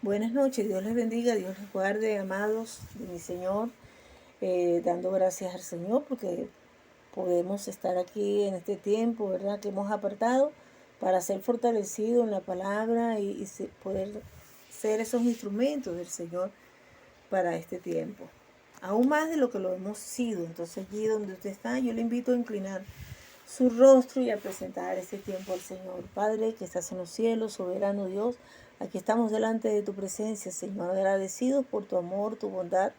Buenas noches, Dios les bendiga, Dios les guarde, amados de mi Señor, dando gracias al Señor porque podemos estar aquí en este tiempo, ¿verdad? Que hemos apartado para ser fortalecidos en la palabra y poder ser esos instrumentos del Señor para este tiempo. Aún más de lo que lo hemos sido. Entonces allí donde usted está, yo le invito a inclinar su rostro y a presentar este tiempo al Señor. Padre, que estás en los cielos, soberano Dios, aquí estamos delante de tu presencia, Señor, agradecidos por tu amor, tu bondad,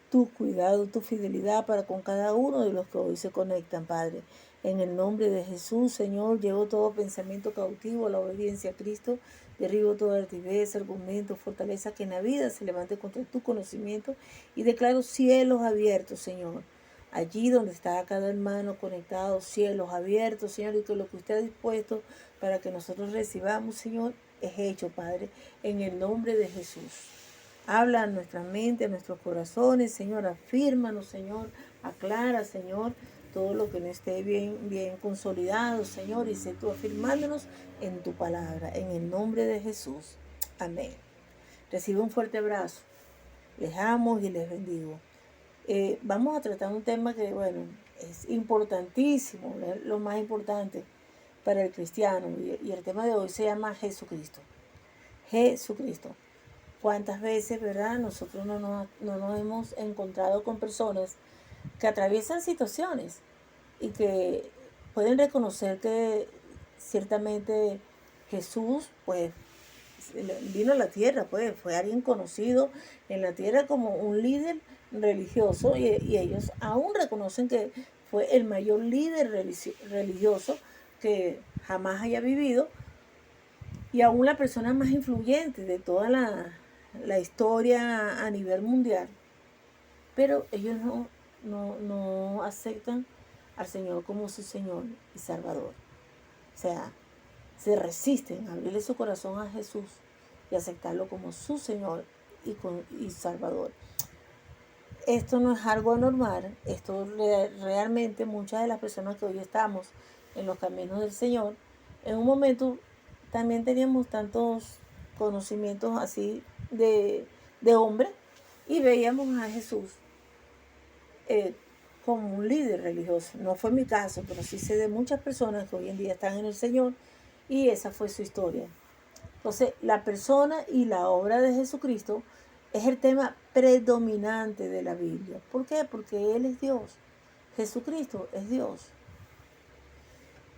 tu cuidado, tu fidelidad para con cada uno de los que hoy se conectan, Padre. En el nombre de Jesús, Señor, llevo todo pensamiento cautivo a la obediencia a Cristo, derribo toda altivez, argumento, fortaleza que en la vida se levante contra tu conocimiento y declaro cielos abiertos, Señor. Allí donde está cada hermano conectado, cielos abiertos, Señor, y que lo que usted ha dispuesto para que nosotros recibamos, Señor, es hecho, Padre, en el nombre de Jesús. Habla a nuestra mente, a nuestros corazones, Señor, afírmanos, Señor, aclara, Señor, todo lo que no esté bien consolidado, Señor, y sé tú afirmándonos en tu palabra, en el nombre de Jesús. Amén. Recibe un fuerte abrazo. Les amo y les bendigo. Vamos a tratar un tema que, bueno, es importantísimo, es lo más importante para el cristiano, y el tema de hoy se llama Jesucristo. Jesucristo. ¿Cuántas veces, verdad, nosotros no nos hemos encontrado con personas que atraviesan situaciones y que pueden reconocer que ciertamente Jesús, pues, vino a la tierra, pues, fue alguien conocido en la tierra como un líder religioso y ellos aún reconocen que fue el mayor líder religioso que jamás haya vivido y aún la persona más influyente de toda la historia a nivel mundial. Pero ellos no aceptan al Señor como su Señor y Salvador. O sea, se resisten a abrirle su corazón a Jesús y aceptarlo como su Señor y Salvador. Esto no es algo anormal, esto realmente muchas de las personas que hoy estamos en los caminos del Señor, en un momento también teníamos tantos conocimientos así de hombre y veíamos a Jesús eh, como un líder religioso. No fue mi caso, pero sí sé de muchas personas que hoy en día están en el Señor y esa fue su historia. Entonces, la persona y la obra de Jesucristo es el tema predominante de la Biblia. ¿Por qué? Porque Él es Dios. Jesucristo es Dios.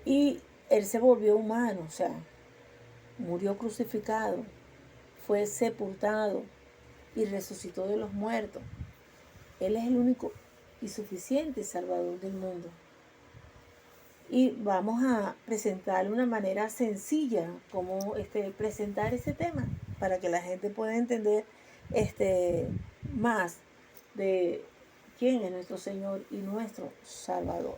Y Él se volvió humano, o sea, murió crucificado, fue sepultado y resucitó de los muertos. Él es el único y suficiente Salvador del mundo. Y vamos a presentarle una manera sencilla como presentar ese tema para que la gente pueda entender más de quién es nuestro Señor y nuestro Salvador.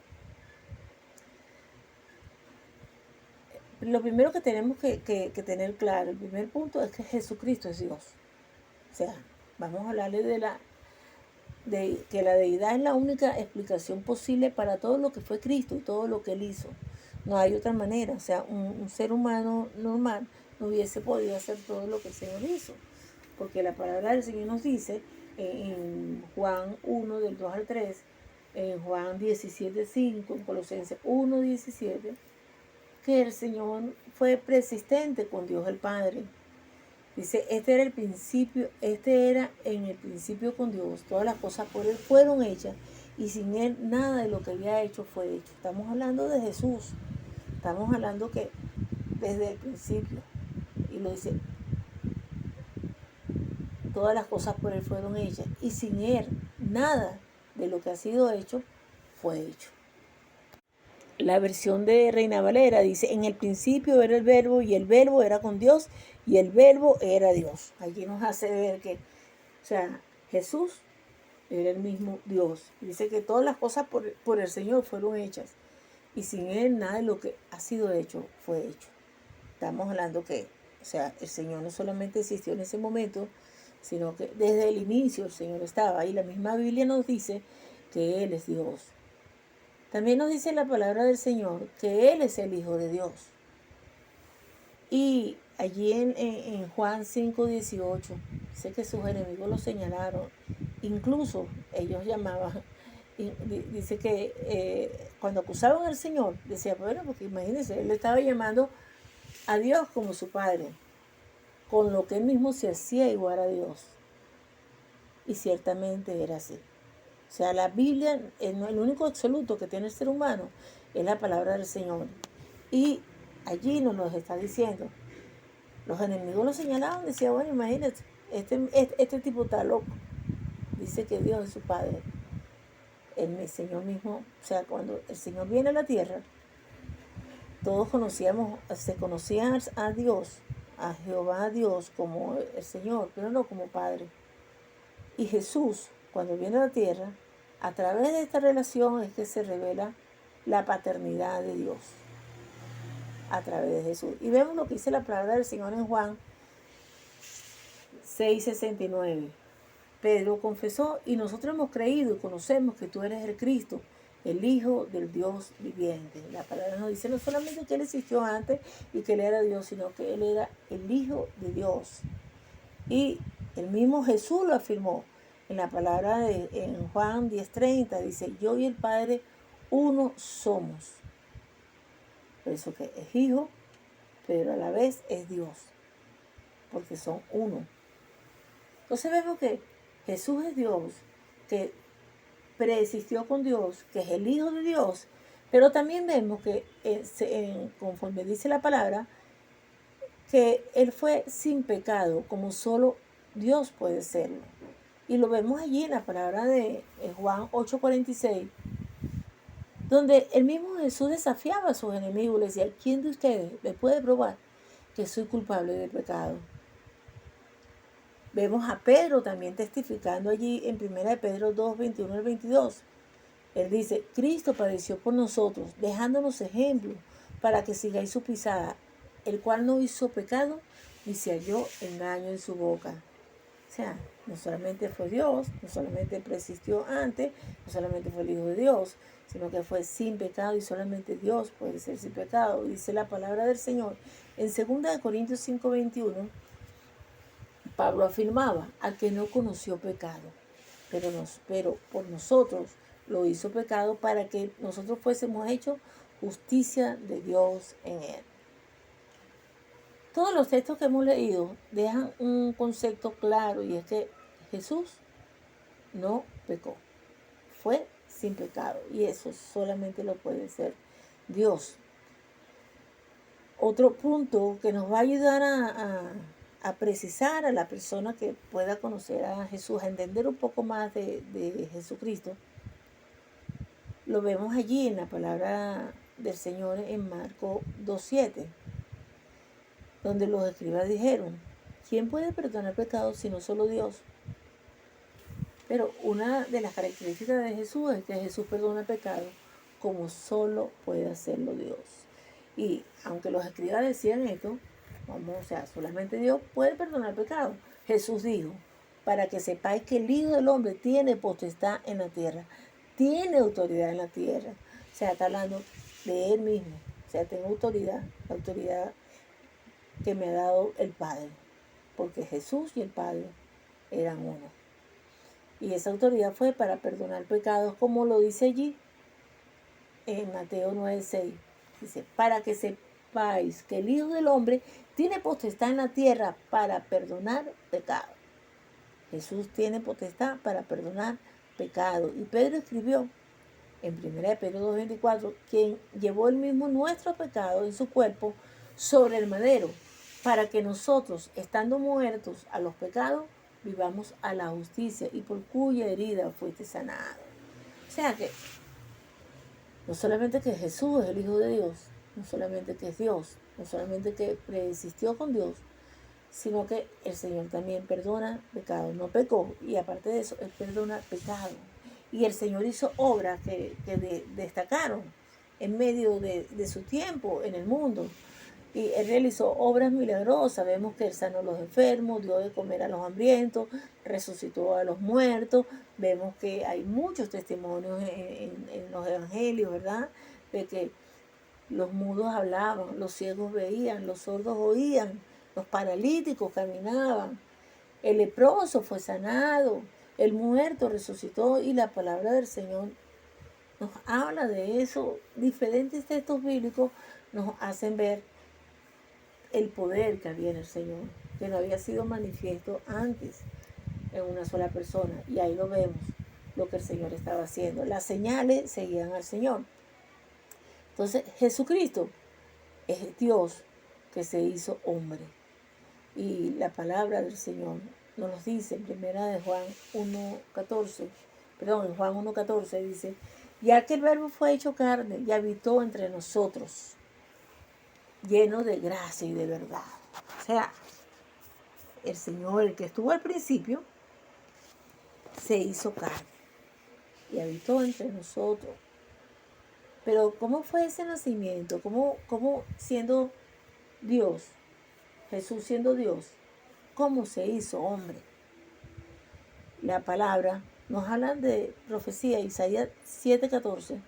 Lo primero que tenemos que tener claro, el primer punto es que Jesucristo es Dios. O sea, vamos a hablarle de que la deidad es la única explicación posible para todo lo que fue Cristo y todo lo que Él hizo. No hay otra manera. O sea, un ser humano normal no hubiese podido hacer todo lo que el Señor hizo. Porque la palabra del Señor nos dice en Juan 1, del 2 al 3, en Juan 17, 5, en Colosenses 1, 17, que el Señor fue persistente con Dios el Padre. Dice, este era en el principio con Dios. Todas las cosas por Él fueron hechas y sin Él nada de lo que había hecho fue hecho. Estamos hablando de Jesús. Estamos hablando que desde el principio. Y lo dice, todas las cosas por Él fueron hechas y sin Él nada de lo que ha sido hecho fue hecho. La versión de Reina Valera dice, en el principio era el verbo y el verbo era con Dios y el verbo era Dios. Allí nos hace ver que, o sea, Jesús era el mismo Dios. Dice que todas las cosas por el Señor fueron hechas y sin Él nada de lo que ha sido hecho fue hecho. Estamos hablando que, o sea, el Señor no solamente existió en ese momento, sino que desde el inicio el Señor estaba ahí. La misma Biblia nos dice que Él es Dios. También nos dice la palabra del Señor que Él es el Hijo de Dios. Y allí en Juan 5:18, dice que sus enemigos lo señalaron. Incluso ellos llamaban, dice que cuando acusaban al Señor, decía, bueno, porque imagínense, él estaba llamando a Dios como su Padre, con lo que él mismo se hacía igual a Dios. Y ciertamente era así. O sea, la Biblia, el único absoluto que tiene el ser humano es la palabra del Señor. Y allí nos lo está diciendo. Los enemigos lo señalaban, decía, bueno, imagínate, este tipo está loco. Dice que Dios es su Padre. El Señor mismo, o sea, cuando el Señor viene a la tierra, todos se conocían a Dios, a Jehová, a Dios, como el Señor, pero no como Padre. Y Jesús, cuando viene a la tierra, a través de esta relación es que se revela la paternidad de Dios, a través de Jesús. Y vemos lo que dice la palabra del Señor en Juan 6:69. Pedro confesó, y nosotros hemos creído y conocemos que tú eres el Cristo, el Hijo del Dios viviente. La palabra nos dice no solamente que Él existió antes y que Él era Dios, sino que Él era el Hijo de Dios. Y el mismo Jesús lo afirmó en la palabra en Juan 10:30, dice, yo y el Padre uno somos. Por eso que es Hijo, pero a la vez es Dios, porque son uno. Entonces vemos que Jesús es Dios, que preexistió con Dios, que es el Hijo de Dios, pero también vemos que, conforme dice la palabra, que Él fue sin pecado, como solo Dios puede serlo. Y lo vemos allí en la palabra de Juan 8:46, donde el mismo Jesús desafiaba a sus enemigos, le decía, ¿quién de ustedes me puede probar que soy culpable de pecado? Vemos a Pedro también testificando allí en 1 Pedro 2:21 al 22. Él dice, Cristo padeció por nosotros, dejándonos ejemplo para que sigáis su pisada, el cual no hizo pecado, ni se halló engaño en su boca. O sea, no solamente fue Dios, no solamente preexistió antes, no solamente fue el Hijo de Dios, sino que fue sin pecado y solamente Dios puede ser sin pecado. Dice la palabra del Señor. En 2 Corintios 5:21, Pablo afirmaba, al que no conoció pecado, pero por nosotros lo hizo pecado para que nosotros fuésemos hechos justicia de Dios en él. Todos los textos que hemos leído dejan un concepto claro, y es que Jesús no pecó, fue sin pecado, y eso solamente lo puede ser Dios. Otro punto que nos va a ayudar a precisar a la persona que pueda conocer a Jesús, a entender un poco más de Jesucristo, lo vemos allí en la palabra del Señor en Marcos 2:7, donde los escribas dijeron, ¿quién puede perdonar pecados sino solo Dios? Pero una de las características de Jesús es que Jesús perdona pecados como solo puede hacerlo Dios. Y aunque los escribas decían esto, solamente Dios puede perdonar pecados. Jesús dijo, para que sepáis que el Hijo del Hombre tiene potestad en la tierra, tiene autoridad en la tierra. O sea, está hablando de Él mismo. O sea, tengo autoridad, la autoridad que me ha dado el Padre, porque Jesús y el Padre eran uno. Y esa autoridad fue para perdonar pecados, como lo dice allí en Mateo 9:6. Dice, para que sepáis que el Hijo del Hombre tiene potestad en la tierra para perdonar pecados. Jesús tiene potestad para perdonar pecados. Y Pedro escribió en 1 Pedro 2:24, quien llevó el mismo nuestro pecado en su cuerpo sobre el madero, para que nosotros, estando muertos a los pecados, vivamos a la justicia, y por cuya herida fuiste sanado. O sea que no solamente que Jesús es el Hijo de Dios, no solamente que es Dios, no solamente que preexistió con Dios, sino que el Señor también perdona pecados. No pecó, y aparte de eso, Él perdona pecados. Y el Señor hizo obras que destacaron en medio de su tiempo en el mundo. Y Él realizó obras milagrosas. Vemos que Él sanó a los enfermos, dio de comer a los hambrientos, resucitó a los muertos. Vemos que hay muchos testimonios en los evangelios, ¿verdad? De que los mudos hablaban, los ciegos veían, los sordos oían, los paralíticos caminaban, el leproso fue sanado, el muerto resucitó y la palabra del Señor nos habla de eso. Diferentes textos bíblicos nos hacen ver el poder que había en el Señor, que no había sido manifiesto antes en una sola persona. Y ahí lo vemos, lo que el Señor estaba haciendo. Las señales seguían al Señor. Entonces, Jesucristo es Dios que se hizo hombre. Y la palabra del Señor nos dice en primera de Juan 1:14, en Juan 1:14 dice, ya que el verbo fue hecho carne y habitó entre nosotros, lleno de gracia y de verdad. O sea, el Señor, el que estuvo al principio, se hizo carne y habitó entre nosotros. Pero ¿cómo fue ese nacimiento? ¿Cómo siendo Dios, Jesús siendo Dios, cómo se hizo hombre? La palabra nos habla de profecía, Isaías 7:14,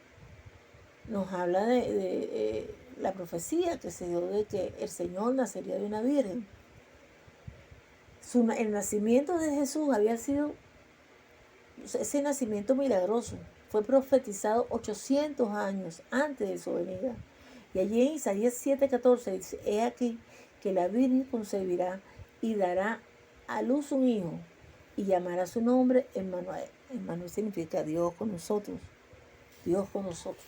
nos habla de la profecía que se dio de que el Señor nacería de una virgen. El nacimiento de Jesús había sido ese nacimiento milagroso. Fue profetizado 800 años antes de su venida. Y allí en Isaías 7:14 dice, he aquí que la Virgen concebirá y dará a luz un hijo y llamará su nombre Emmanuel. Emmanuel significa Dios con nosotros. Dios con nosotros.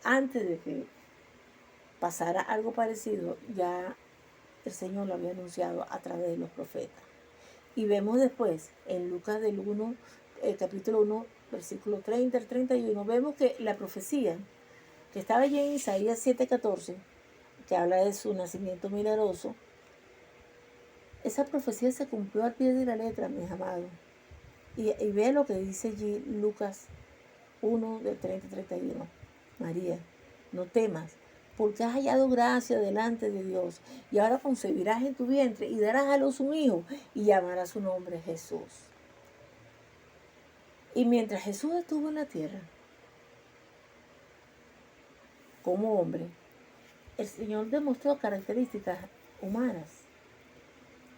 Antes de que pasara algo parecido, ya el Señor lo había anunciado a través de los profetas. Y vemos después en Lucas capítulo 1, versículo 30 al 31, vemos que la profecía que estaba allí en Isaías 7:14, que habla de su nacimiento milagroso, esa profecía se cumplió al pie de la letra, mis amados. Y ve lo que dice allí Lucas 1, del 30 al 31. María, no temas, porque has hallado gracia delante de Dios, y ahora concebirás en tu vientre y darás a luz un hijo, y llamarás su nombre Jesús. Y mientras Jesús estuvo en la tierra, como hombre, el Señor demostró características humanas.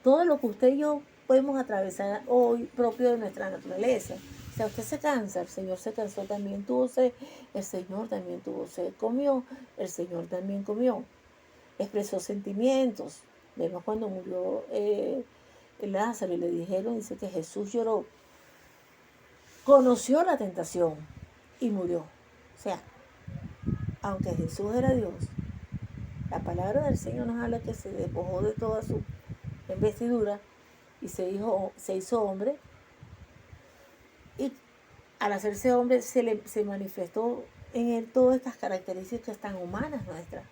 Todo lo que usted y yo podemos atravesar hoy propio de nuestra naturaleza. O sea, usted se cansa, el Señor se cansó, también tuvo sed, el Señor también tuvo sed, comió, el Señor también comió. Expresó sentimientos. Vemos cuando murió Lázaro y le dijeron, dice que Jesús lloró. Conoció la tentación y murió. O sea, aunque Jesús era Dios, la palabra del Señor nos habla que se despojó de toda su investidura y se hizo hombre. Y al hacerse hombre se manifestó en él todas estas características tan humanas nuestras.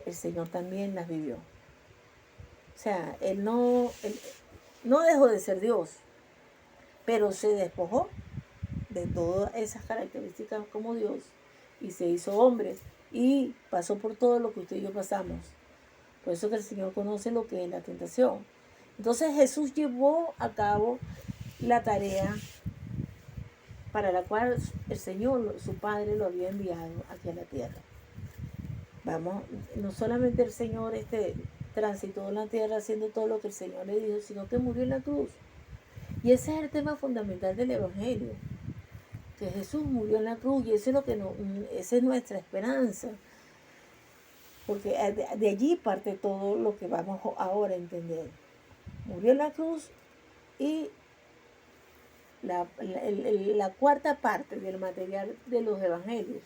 El Señor también las vivió. O sea, él no dejó de ser Dios, pero se despojó de todas esas características como Dios y se hizo hombre y pasó por todo lo que usted y yo pasamos. Por eso que el Señor conoce lo que es la tentación. Entonces Jesús llevó a cabo la tarea para la cual el Señor, su Padre, lo había enviado aquí a la tierra. Vamos, no solamente el Señor transitó en la tierra haciendo todo lo que el Señor le dijo, sino que murió en la cruz. Y ese es el tema fundamental del Evangelio, que Jesús murió en la cruz, y eso es esa es nuestra esperanza, porque de allí parte todo lo que vamos ahora a entender. Murió en la cruz, y la cuarta parte del material de los evangelios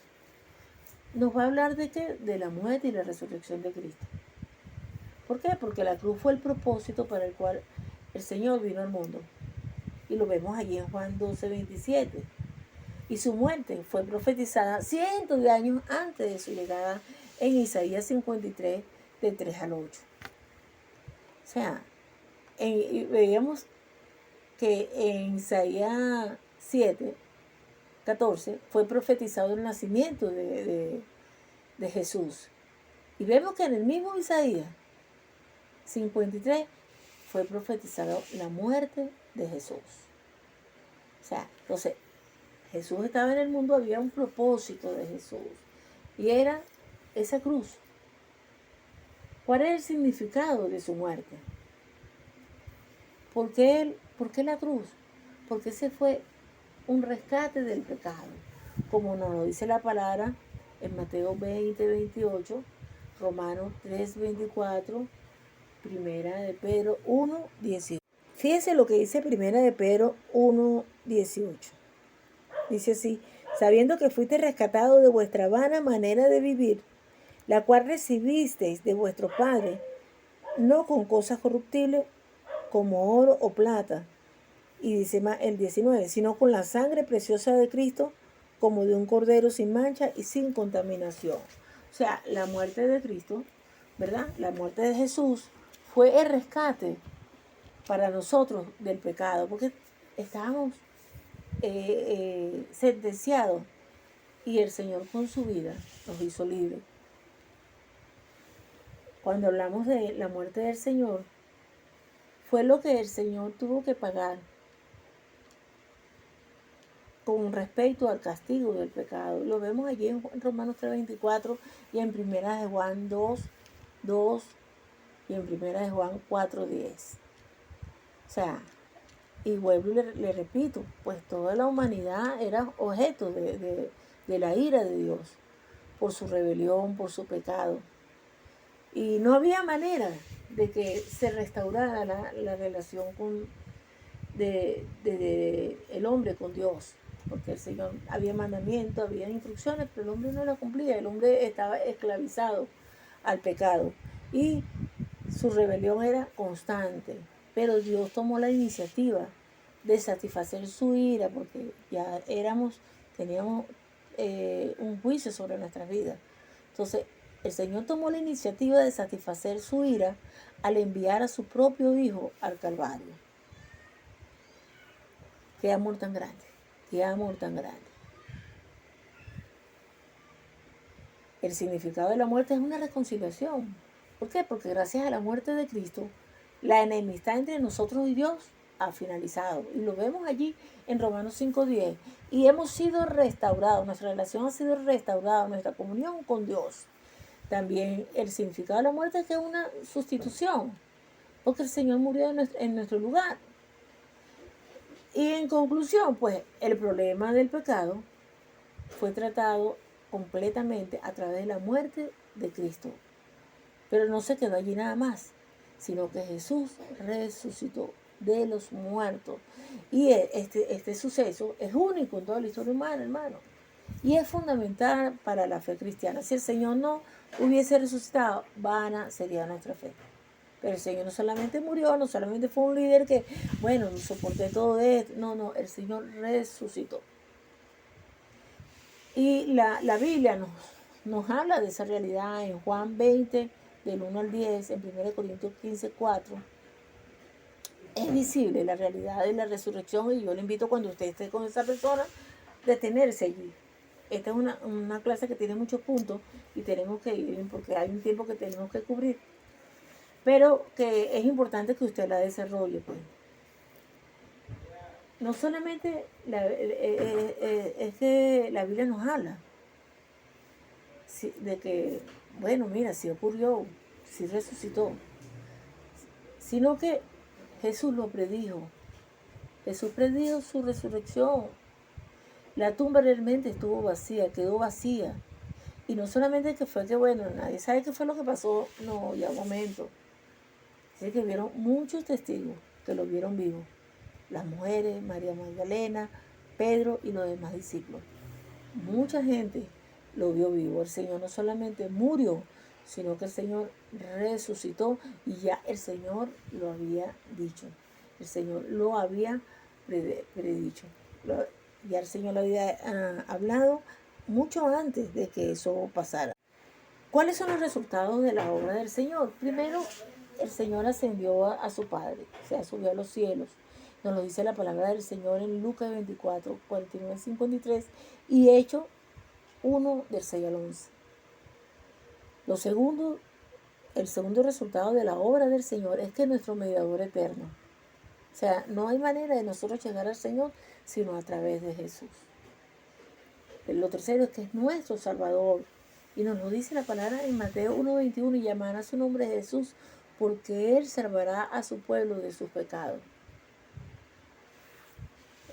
nos va a hablar de la muerte y la resurrección de Cristo. ¿Por qué? Porque la cruz fue el propósito para el cual el Señor vino al mundo. Y lo vemos allí en Juan 12:27. Y su muerte fue profetizada cientos de años antes de su llegada en Isaías 53, del 3 al 8. O sea, veíamos que en Isaías 7:14 fue profetizado el nacimiento de Jesús. Y vemos que en el mismo Isaías 53 fue profetizado la muerte de Jesús. O sea, entonces, Jesús estaba en el mundo, había un propósito de Jesús, y era esa cruz. ¿Cuál es el significado de su muerte? ¿Por qué la cruz? Porque ese fue un rescate del pecado, como nos lo dice la palabra en Mateo 20:28, Romanos 3:24, Primera de Pedro 1:18. Fíjense lo que dice Primera de Pedro 1:18. Dice así: sabiendo que fuiste rescatado de vuestra vana manera de vivir, la cual recibisteis de vuestro Padre, no con cosas corruptibles como oro o plata, y dice más el 19, sino con la sangre preciosa de Cristo, como de un cordero sin mancha y sin contaminación. O sea, la muerte de Cristo, ¿verdad? La muerte de Jesús fue el rescate para nosotros del pecado, porque estábamos sentenciados y el Señor con su vida nos hizo libres. Cuando hablamos de la muerte del Señor, fue lo que el Señor tuvo que pagar con respecto al castigo del pecado. Lo vemos allí en Romanos 3:24 y en Primera de Juan 2:2 y en Primera de Juan 4:10. O sea, y vuelvo y le repito, pues toda la humanidad era objeto de la ira de Dios por su rebelión, por su pecado. Y no había manera de que se restaurara la relación de el hombre con Dios, porque el Señor había mandamientos, había instrucciones, pero el hombre no las cumplía, el hombre estaba esclavizado al pecado y su rebelión era constante, pero Dios tomó la iniciativa de satisfacer su ira, porque ya teníamos un juicio sobre nuestras vidas. Entonces, el Señor tomó la iniciativa de satisfacer su ira al enviar a su propio Hijo al Calvario. Qué amor tan grande, qué amor tan grande. El significado de la muerte es una reconciliación. ¿Por qué? Porque gracias a la muerte de Cristo, la enemistad entre nosotros y Dios ha finalizado. Y lo vemos allí en Romanos 5:10. Y hemos sido restaurados, nuestra relación ha sido restaurada, nuestra comunión con Dios. También el significado de la muerte es que es una sustitución, porque el Señor murió en nuestro lugar. Y en conclusión, pues el problema del pecado fue tratado completamente a través de la muerte de Cristo. Pero no se quedó allí nada más, sino que Jesús resucitó de los muertos. Y este suceso es único en toda la historia humana, hermano. Y es fundamental para la fe cristiana. Si el Señor no hubiese resucitado, vana sería nuestra fe. Pero el Señor no solamente murió, no solamente fue un líder que, bueno, soporté todo esto. No, el Señor resucitó. Y la Biblia nos habla de esa realidad en Juan 20, del 1 al 10, en 1 Corintios 15:4. Es visible la realidad de la resurrección y yo le invito cuando usted esté con esa persona, detenerse allí. Esta es una clase que tiene muchos puntos y tenemos que ir porque hay un tiempo que tenemos que cubrir. Pero que es importante que usted la desarrolle, pues. No solamente es que la Biblia nos habla de que, bueno, mira, sí ocurrió, sí resucitó, sino que Jesús lo predijo. Jesús predijo su resurrección. La tumba realmente estuvo vacía, quedó vacía. Y no solamente que fue que, bueno, nadie sabe qué fue lo que pasó, no, ya un momento. Dice que vieron muchos testigos que lo vieron vivo. Las mujeres, María Magdalena, Pedro y los demás discípulos. Mucha gente lo vio vivo. El Señor no solamente murió, sino que el Señor resucitó y ya el Señor lo había dicho. El Señor lo había predicho. Ya el Señor lo había hablado mucho antes de que eso pasara. ¿Cuáles son los resultados de la obra del Señor? Primero, el Señor ascendió a su Padre, o sea, subió a los cielos. Nos lo dice la palabra del Señor en Lucas 24, 49, 53 y Hechos 1, del 6 al 11. El segundo resultado de la obra del Señor es que es nuestro mediador eterno. O sea, no hay manera de nosotros llegar al Señor sino a través de Jesús. Lo tercero es que es nuestro Salvador Y nos lo dice la palabra en Mateo 1:21, y llamará su nombre Jesús, porque Él salvará a su pueblo de sus pecados.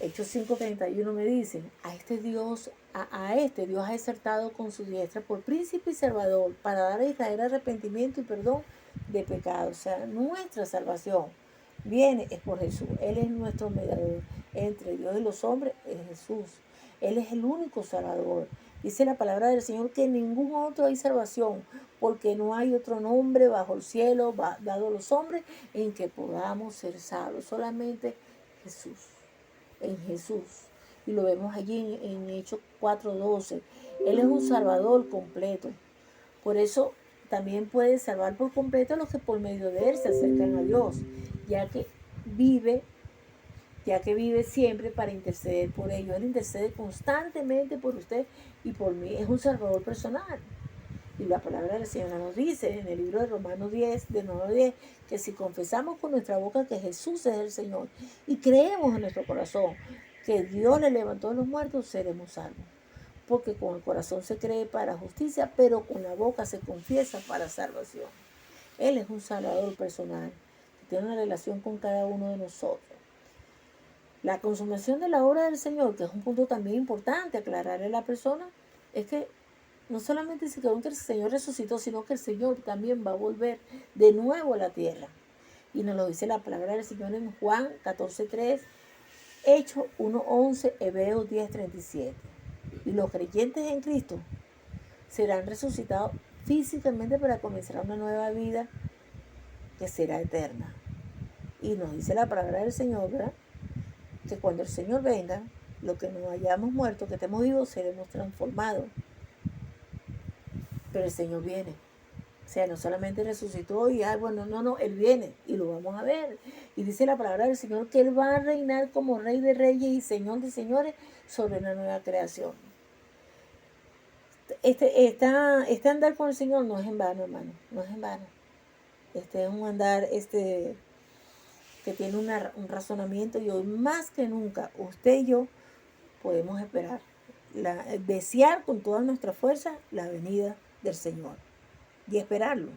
Hechos 5:31 me dice, a este Dios ha exaltado con su diestra por príncipe y salvador, para dar a Israel arrepentimiento y perdón de pecados. O sea, nuestra salvación viene es por Jesús. Él es nuestro mediador entre Dios y los hombres, es Jesús. Él es el único salvador. Dice la palabra del Señor que en ningún otro hay salvación, porque no hay otro nombre bajo el cielo dado a los hombres en que podamos ser salvos. Solamente Jesús. En Jesús. Y lo vemos allí en Hechos 4:12. Él es un salvador completo. Por eso también puede salvar por completo a los que por medio de Él se acercan a Dios, ya que vive siempre para interceder por ellos. Él intercede constantemente por usted y por mí. Es un salvador personal. Y la palabra del Señor nos dice en el libro de Romanos 10, de 9 a 10, que si confesamos con nuestra boca que Jesús es el Señor y creemos en nuestro corazón que Dios le levantó de los muertos, seremos salvos. Porque con el corazón se cree para justicia, pero con la boca se confiesa para salvación. Él es un salvador personal que tiene una relación con cada uno de nosotros. La consumación de la obra del Señor, que es un punto también importante aclararle a la persona, es que no solamente se quedó en que el Señor resucitó, sino que el Señor también va a volver de nuevo a la tierra. Y nos lo dice la palabra del Señor en Juan 14:3, Hechos 1:11, Hebreos 10:37. Y los creyentes en Cristo serán resucitados físicamente para comenzar una nueva vida que será eterna. Y nos dice la palabra del Señor, ¿verdad?, que cuando el Señor venga, lo que nos hayamos muerto, que estemos vivos, seremos transformados. Pero el Señor viene. O sea, no solamente resucitó y, bueno, no, Él viene y lo vamos a ver. Y dice la palabra del Señor que Él va a reinar como Rey de Reyes y Señor de Señores sobre una nueva creación. Este andar con el Señor no es en vano, hermano, no es en vano. Este es un andar que tiene un razonamiento, y hoy más que nunca usted y yo podemos esperar, desear con toda nuestra fuerza la venida del Señor y esperarlo.